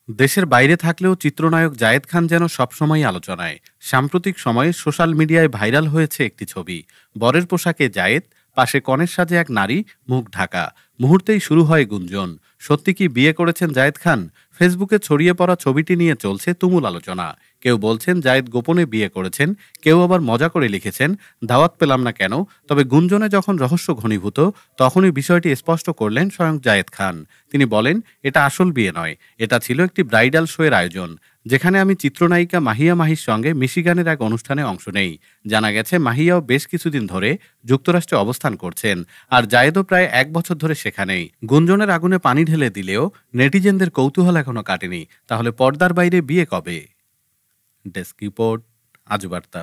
দেশের বাইরে থাকলেও চিত্রনায়ক জায়েদ খান যেন সবসময়ই আলোচনায়। সাম্প্রতিক সময়ে সোশ্যাল মিডিয়ায় ভাইরাল হয়েছে একটি ছবি। বরের পোশাকে জায়েদ, পাশে কনের সাজে এক নারী, মুখ ঢাকা। মুহূর্তেই শুরু হয় গুঞ্জন। সত্যি কি বিয়ে করেছেন জায়েদ খান? ফেসবুকে ছড়িয়ে পড়া ছবিটি নিয়ে চলছে তুমুল আলোচনা। কেউ বলছেন জায়েদ গোপনে বিয়ে করেছেন, কেউ আবার মজা করে লিখেছেন দাওয়াত পেলাম না কেন। তবে গুঞ্জনে যখন রহস্য ঘনীভূত, তখনই বিষয়টি স্পষ্ট করলেন স্বয়ং জায়েদ খান। তিনি বলেন, এটা আসল বিয়ে নয়, এটা ছিল একটি ব্রাইডাল শো এর আয়োজন, যেখানে আমি চিত্রনায়িকা মাহিয়া মাহির সঙ্গে মিশিগানের এক অনুষ্ঠানে অংশ নেই। জানা গেছে মাহিয়াও বেশ কিছুদিন ধরে যুক্তরাষ্ট্রে অবস্থান করছেন, আর জায়েদও প্রায় 1 বছর ধরে সেখানেই। গুঞ্জনের আগুনে পানি ঢেলে দিলেও নেটিজেনদের কৌতূহল এখনো কাটেনি। তাহলে পর্দার বাইরে বিয়ে কবে? ডেস্ক রিপোর্ট, আজ বার্তা।